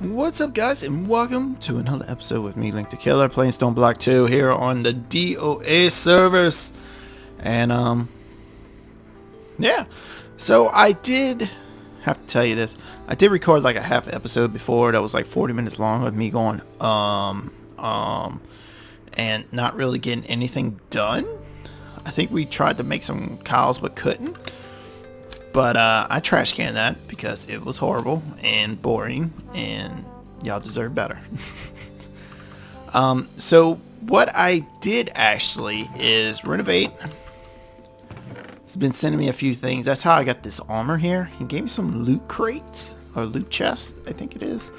What's up, guys, and welcome to another episode with me, Link the Killer, playing StoneBlock 2 here on the DOA servers. And yeah, so I did have to tell you this. I did record like a half episode before that was like 40 minutes long of me going and not really getting anything done. I think we tried to make some cows but couldn't. But I trash canned that because it was horrible and boring, and y'all deserve better. So what I did actually is renovate. He's been sending me a few things. That's how I got this armor here. He gave me some loot crates, or loot chest, I think it is.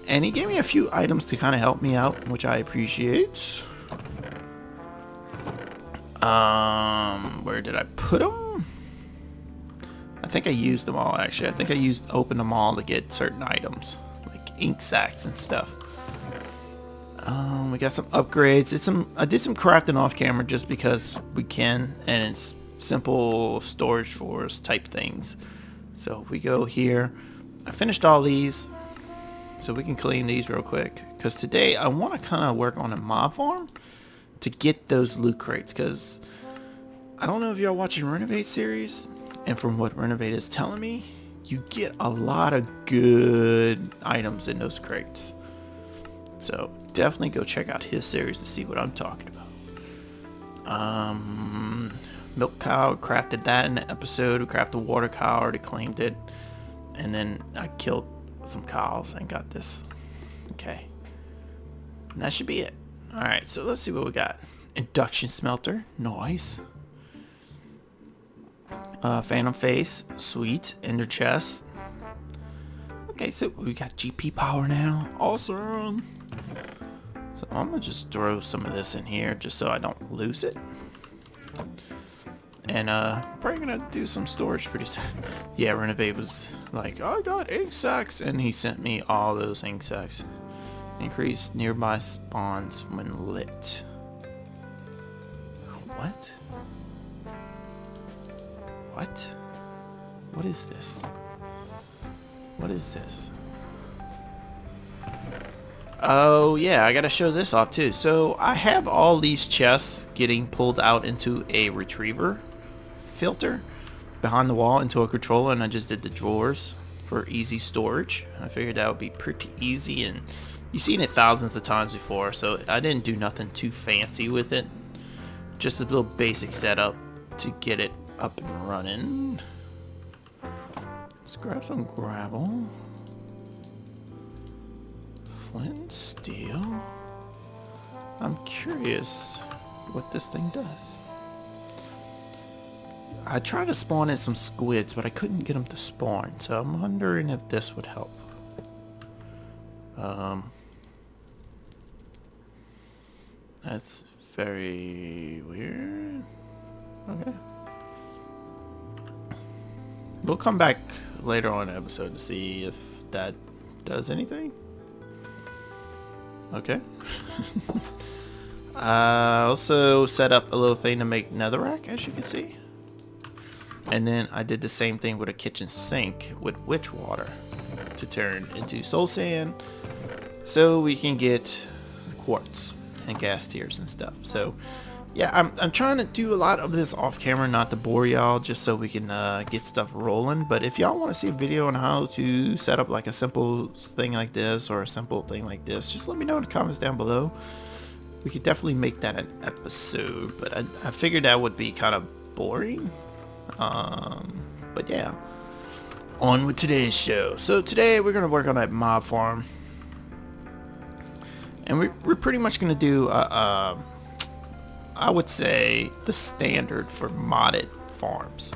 And he gave me a few items to kind of help me out, which I appreciate. Where did I put them? I think I used them all, actually. I think I opened them all to get certain items, like ink sacks and stuff. We got some upgrades. I did some crafting off camera just because we can, and it's simple storage drawers type things. So if we go here, I finished all these, so we can clean these real quick. Because today I want to kind of work on a mob farm to get those loot crates. Because I don't know if y'all watching Renovate series. And from what Renovate is telling me, you get a lot of good items in those crates. So definitely go check out his series to see what I'm talking about. Milk cow, crafted that in the episode. We crafted water cow, already claimed it. And then I killed some cows and got this. Okay. And that should be it. Alright, so let's see what we got. Induction smelter, nice. Phantom face, sweet. Ender chest. Okay, so we got GP power now. Awesome. So I'm gonna just throw some of this in here just so I don't lose it. And probably gonna do some storage pretty soon. Yeah, Renovate was like, I got ink sacks, and he sent me all those ink sacks. Increase nearby spawns when lit. What? What? What is this? What is this? Oh yeah, I gotta show this off too. So I have all these chests getting pulled out into a retriever filter behind the wall into a controller, and I just did the drawers for easy storage. I figured that would be pretty easy, and you've seen it thousands of times before, so I didn't do nothing too fancy with it. Just a little basic setup to get it up and running. Let's grab some gravel. Flint and steel. I'm curious what this thing does. I tried to spawn in some squids, but I couldn't get them to spawn, so I'm wondering if this would help. That's very weird. Okay. We'll come back later on in the episode to see if that does anything. Okay. I also set up a little thing to make netherrack, as you can see. And then I did the same thing with a kitchen sink with witch water to turn into soul sand, so we can get quartz and gas tiers and stuff. So yeah, I'm trying to do a lot of this off camera, not to bore y'all, just so we can get stuff rolling. But if y'all want to see a video on how to set up like a simple thing like this or a simple thing like this, just let me know in the comments down below. We could definitely make that an episode, but I figured that would be kind of boring. But yeah, on with today's show. So today we're gonna work on that mob farm, and we're pretty much gonna do I would say the standard for modded farms.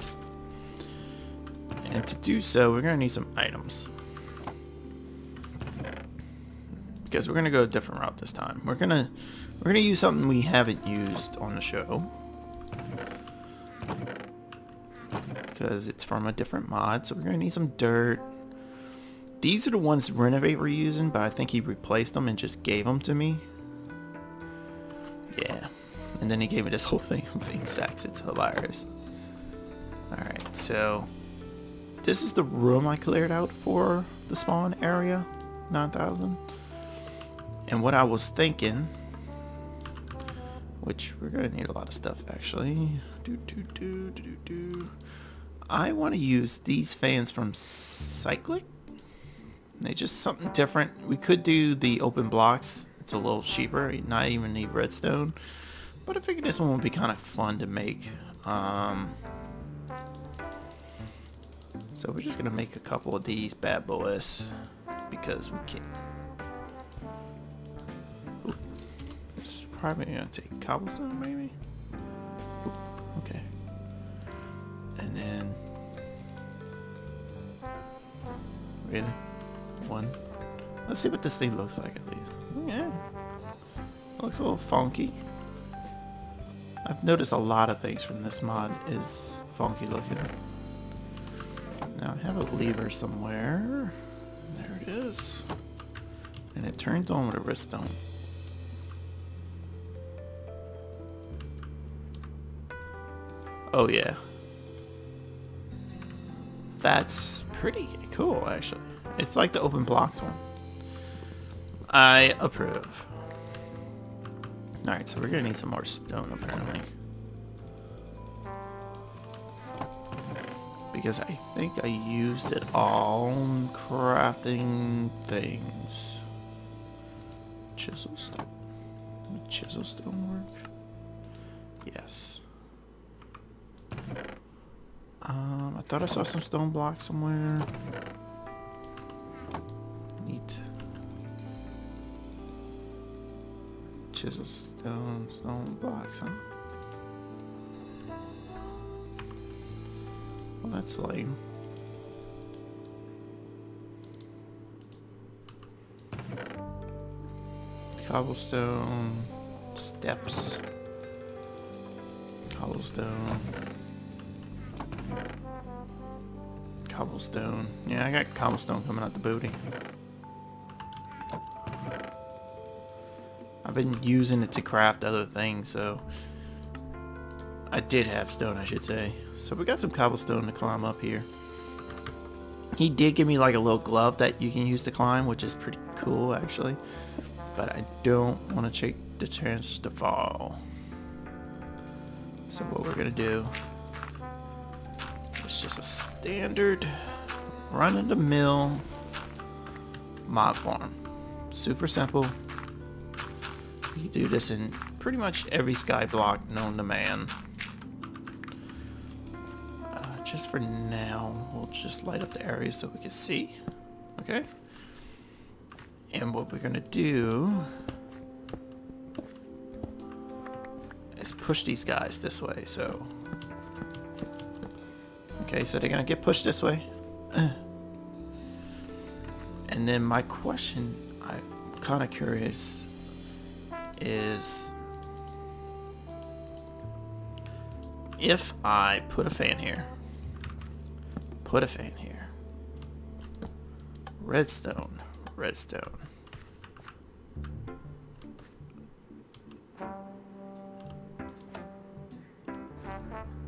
And to do so, we're gonna need some items, because we're gonna go a different route this time. We're gonna use something we haven't used on the show, because it's from a different mod. So we're gonna need some dirt. These are the ones Renovate were using, but I think he replaced them and just gave them to me. Yeah. And then he gave me this whole thing of ink sacks. It's hilarious. Alright, so this is the room I cleared out for the spawn area. 9,000. And what I was thinking, which we're gonna need a lot of stuff actually. I want to use these fans from Cyclic. They just something different. We could do the open blocks. It's a little cheaper, not even need redstone. But I figured this one would be kind of fun to make. So we're just gonna make a couple of these bad boys because we can. Ooh. This is probably gonna take cobblestone, maybe. Ooh. Okay. And then really one. Let's see what this thing looks like at least. Yeah, it looks a little funky. I've noticed a lot of things from this mod is funky looking. Now I have a lever somewhere. There it is. And it turns on with a redstone. Oh yeah. That's pretty cool actually. It's like the open blocks one. I approve. Alright, so we're gonna need some more stone apparently. Because I think I used it all on crafting things. Chisel stone. Would chisel stone work? Yes. I thought I saw some stone blocks somewhere. Neat. Chisel stone blocks, huh? Well, that's lame. Cobblestone steps. Cobblestone. Cobblestone. Yeah, I got cobblestone coming out the booty. I've been using it to craft other things, so I did have stone, I should say. So we got some cobblestone to climb up here. He did give me like a little glove that you can use to climb, which is pretty cool actually. But I don't want to take the chance to fall. So what we're gonna do is just a standard run-of-the-mill mob farm. Super simple. You can do this in pretty much every sky block known to man. Just for now, we'll just light up the area so we can see. Okay? And what we're gonna do is push these guys this way, so... Okay, so they're gonna get pushed this way. And then my question, I'm kind of curious, is if I put a fan here, redstone, redstone.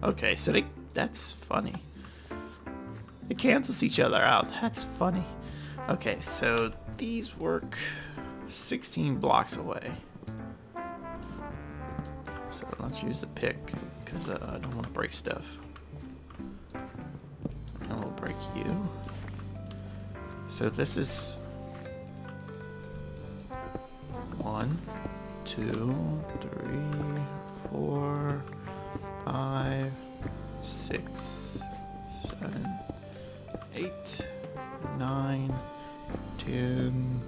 Okay, so that's funny. It cancels each other out. That's funny. Okay, so these work 16 blocks away. So let's use the pick, because I don't want to break stuff. And we'll break you. So this is 1, 2, 3, 4, 5, 6, 7, 8, 9, 10,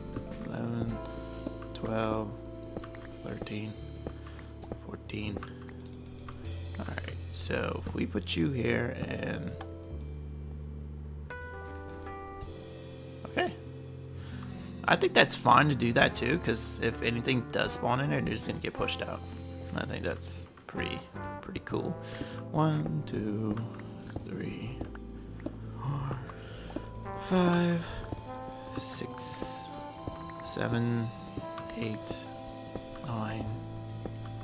11, 12, 13, 14. Alright, so if we put you here and... Okay. I think that's fine to do that too, because if anything does spawn in there, they're just going to get pushed out. I think that's pretty cool. 1, 2, 3, 4, 5, 6, 7, 8, 9,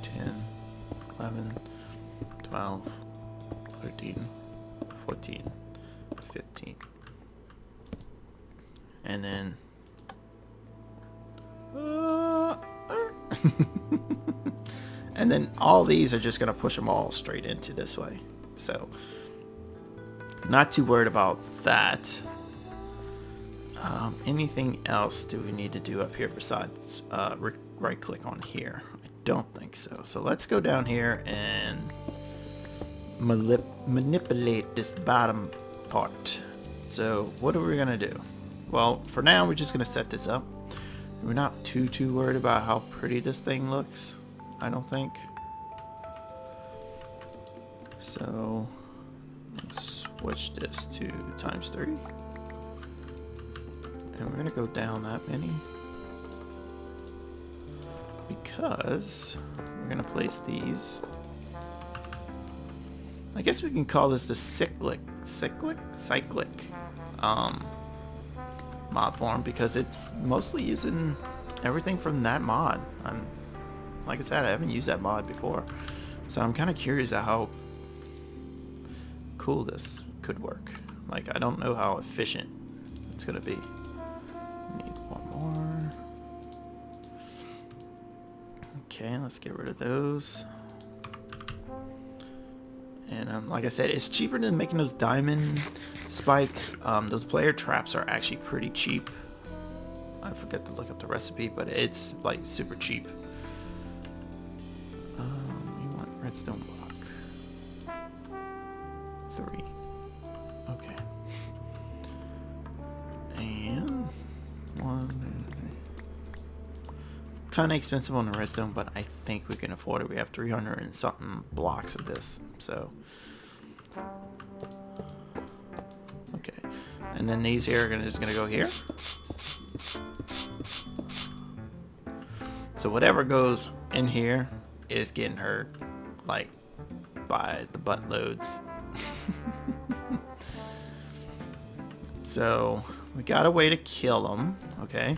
10, 11, 12, 13, 14, 15. And then And then all these are just going to push them all straight into this way. So, not too worried about that. Anything else do we need to do up here besides right click on here? I don't think so. So let's go down here and manipulate this bottom part. So what are we going to do? Well, for now, we're just going to set this up. We're not too worried about how pretty this thing looks, I don't think. So let's switch this to ×3. And we're going to go down that many. Because we're going to place these. I guess we can call this the Cyclic mod form, because it's mostly using everything from that mod. Like I said, I haven't used that mod before, so I'm kind of curious at how cool this could work. Like, I don't know how efficient it's gonna be. Need one more. Okay, let's get rid of those. And like I said, it's cheaper than making those diamond spikes. Those player traps are actually pretty cheap. I forget to look up the recipe, but it's like super cheap. We want redstone block 3. Okay. And 1. Kind of expensive on the redstone, but I think we can afford it. We have 300 and something blocks of this, so okay. And then these here are just gonna go here. So whatever goes in here is getting hurt, like, by the buttloads. So we got a way to kill them. Okay.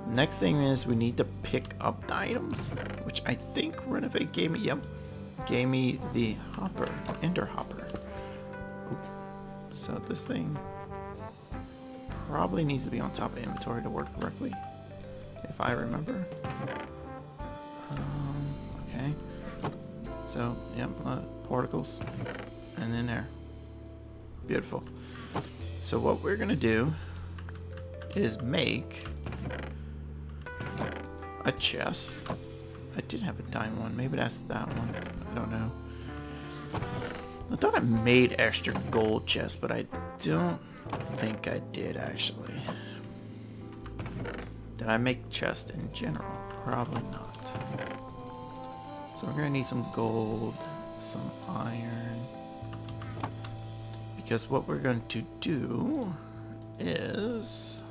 Next thing is we need to pick up the items, which I think Renovate gave me. Yep, gave me the hopper, the ender hopper. Ooh. So this thing probably needs to be on top of inventory to work correctly, if I remember. Okay. So yep, particles, and then there. Beautiful. So what we're gonna do is make a chest. I did have a diamond one. Maybe that's that one. I don't know. I thought I made extra gold chests, but I don't think I did actually. Did I make chests in general? Probably not. So we're gonna need some gold, some iron, because what we're going to do is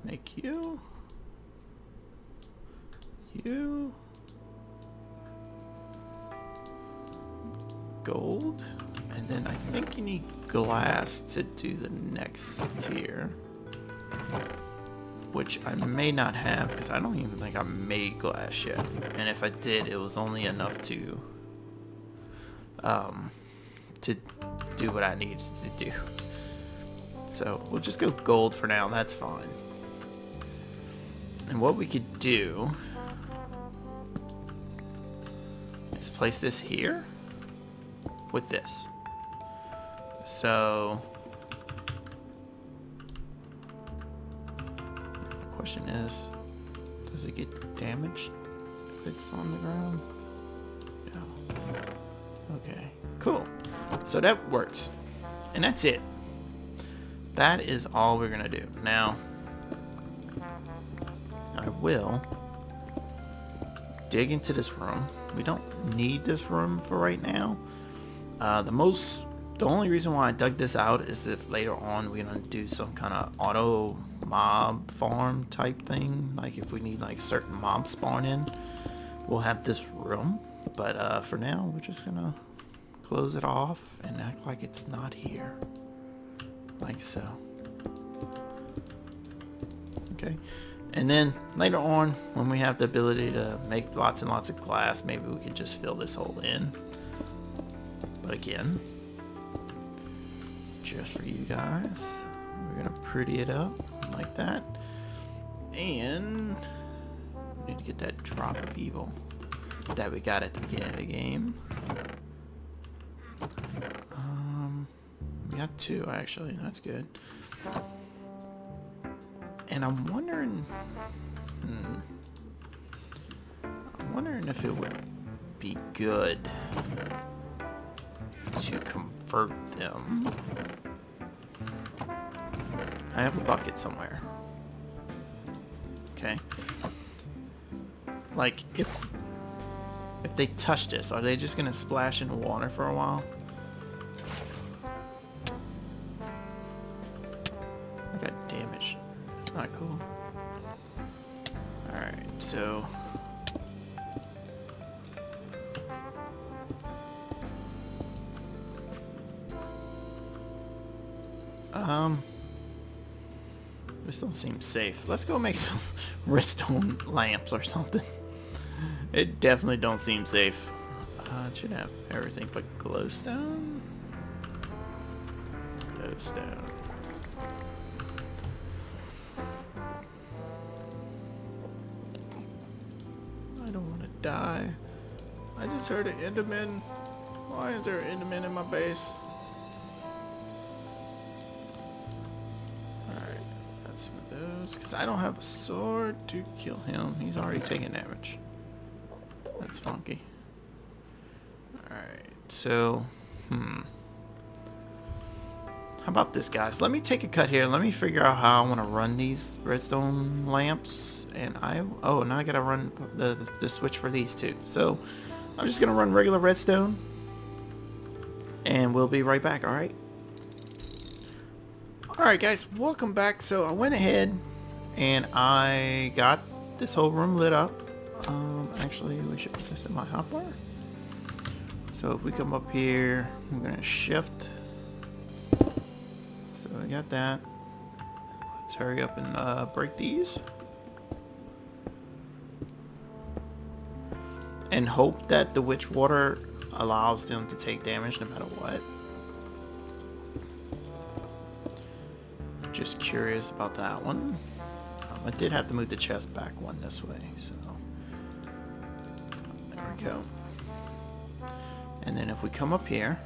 make you gold, and then I think you need glass to do the next tier, which I may not have because I don't even think I made glass yet, and if I did, it was only enough to do what I needed to do. So we'll just go gold for now, that's fine. And what we could do is place this here with this. So the question is, does it get damaged if it's on the ground? No. Okay, cool. So that works. And that's it. That is all we're gonna do. Now, I will dig into this room. We don't need this room for right now. The only reason why I dug this out is if later on we're gonna do some kind of auto mob farm type thing. Like if we need like certain mobs spawn in, we'll have this room. But for now, we're just gonna close it off and act like it's not here. Like so. Okay. And then later on, when we have the ability to make lots and lots of glass, maybe we can just fill this hole in. But again, just for you guys, we're gonna pretty it up like that. And to get that drop of evil that we got at the beginning of the game. We got 2 actually. That's good. And I'm wondering, if it would be good to convert them. I have a bucket somewhere. Okay. Like, if they touch this, are they just gonna splash into water for a while? I got damaged. That's not cool. Alright, so... this don't seem safe. Let's go make some redstone lamps or something. It definitely don't seem safe. It should have everything but glowstone. Glowstone. I don't want to die. I just heard an Enderman. Why is there an Enderman in my base? Because I don't have a sword to kill him. He's already taking damage. That's funky. Alright, so... How about this, guys? Let me take a cut here. Let me figure out how I want to run these redstone lamps. And oh, now I gotta run the switch for these two. So, I'm just gonna run regular redstone. And we'll be right back, alright? Alright guys, welcome back. So I went ahead and I got this whole room lit up. Actually, we should put this in my hotbar. So if we come up here, I'm gonna shift. So I got that. Let's hurry up and break these. And hope that the witch water allows them to take damage no matter what. Just curious about that one. I did have to move the chest back one this way, so there we go. And then if we come up here,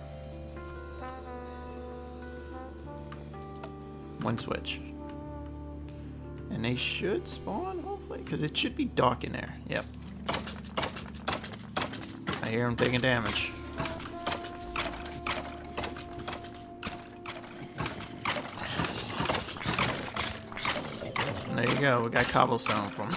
one switch, and they should spawn hopefully, because it should be dark in there. Yep, I hear them taking damage. There you go, we got cobblestone from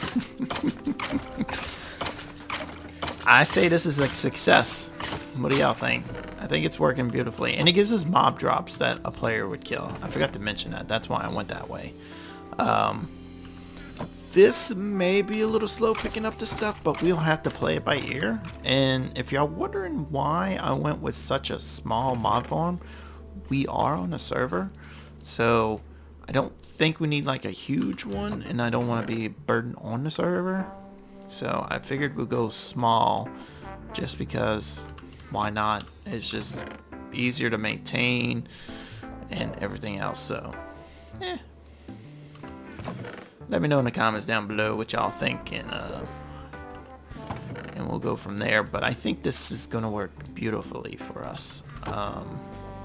I say this is a success. What do y'all think? I think it's working beautifully. And it gives us mob drops that a player would kill. I forgot to mention that. That's why I went that way. This may be a little slow picking up the stuff, but we'll have to play it by ear. And if y'all wondering why I went with such a small mod farm, we are on a server. So I don't think we need like a huge one, and I don't want to be a burden on the server. So I figured we'll go small just because why not? It's just easier to maintain and everything else. So let me know in the comments down below what y'all think, and we'll go from there. But I think this is gonna work beautifully for us.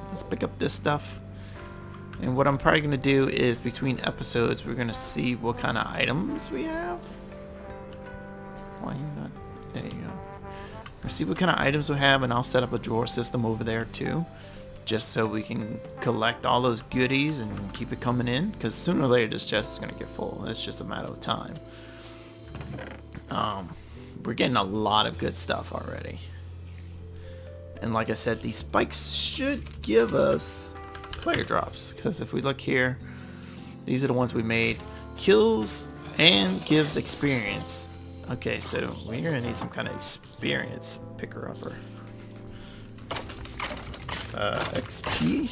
Let's pick up this stuff. And what I'm probably going to do is between episodes, we're going to see what kind of items we have. Why are you not? There you go. We'll see what kind of items we have, and I'll set up a drawer system over there too. Just so we can collect all those goodies and keep it coming in. Because sooner or later this chest is going to get full. It's just a matter of time. We're getting a lot of good stuff already. And like I said, these spikes should give us player drops, because if we look here, these are the ones we made. Kills and gives experience. Okay, so we're gonna need some kind of experience picker upper. XP.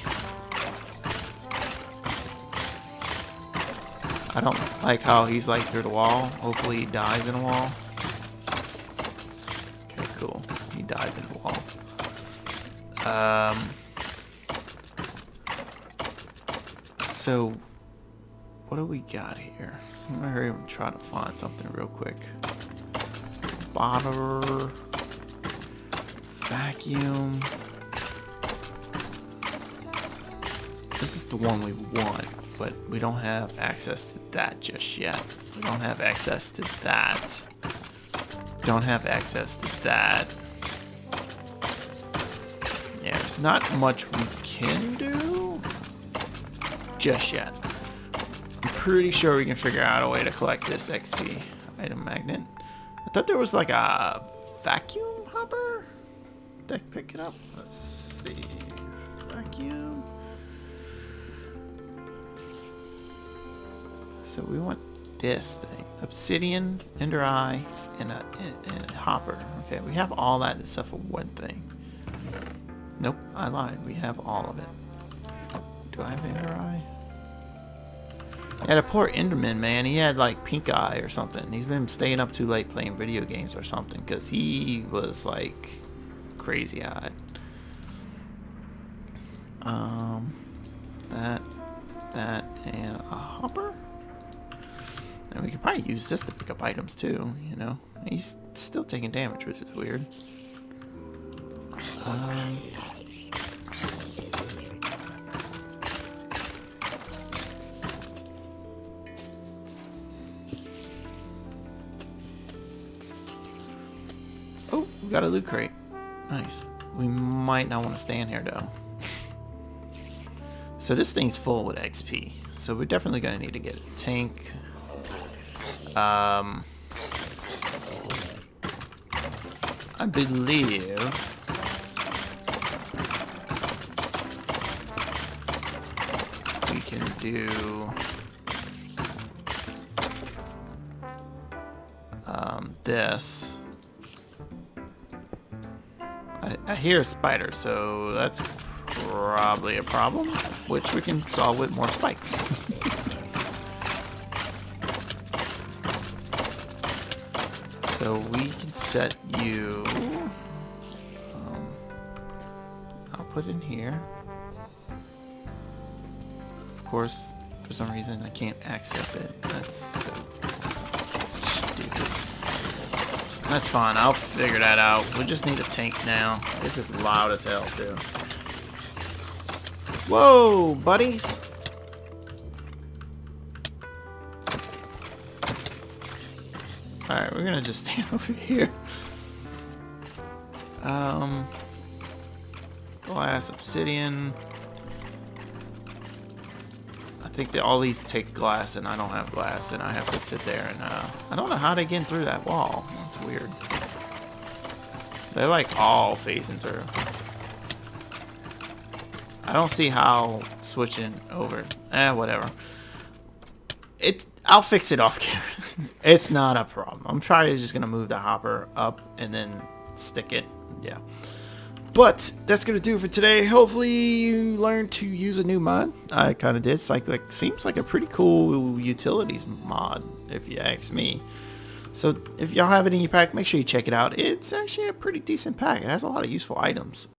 I don't like how he's like through the wall. Hopefully he dies in a wall. Okay, cool. He died in the wall. So, what do we got here? I'm gonna hurry up and try to find something real quick. spotter, vacuum. This is the one we want, but we don't have access to that just yet. We don't have access to that. Don't have access to that. Yeah, there's not much we can do just yet. I'm pretty sure we can figure out a way to collect this XP item magnet. I thought there was like a vacuum hopper that could pick it up. Let's see. Vacuum. So we want this thing. Obsidian, Ender Eye, and a hopper. Okay, we have all that except for one thing. Nope, I lied. We have all of it. Do I have Ender Eye? Yeah, the poor Enderman, man. He had like pink eye or something. He's been staying up too late playing video games or something because he was like crazy eyed. That, and a hopper. And we could probably use this to pick up items too, you know. He's still taking damage, which is weird. Oh, we got a loot crate. Nice. We might not want to stand here though. So this thing's full with XP. So we're definitely going to need to get a tank. I believe we can do this. I hear a spider, so that's probably a problem, which we can solve with more spikes. So we can set you, I'll put in here. Of course, for some reason I can't access it. That's so stupid. That's fine, I'll figure that out. We just need a tank now. This is loud as hell too. Whoa, buddies! Alright, we're gonna just stand over here. Glass, obsidian. I think that all these take glass and I don't have glass and I have to sit there and I don't know how to get through that wall. That's weird. They're like all facing through. I don't see how switching over. Whatever. I'll fix it off camera. It's not a problem. I'm probably just gonna move the hopper up and then stick it. Yeah. But that's gonna do it for today. Hopefully you learned to use a new mod. I kind of did. Cyclic seems like a pretty cool utilities mod, if you ask me. So if y'all have it in your pack, make sure you check it out. It's actually a pretty decent pack. It has a lot of useful items.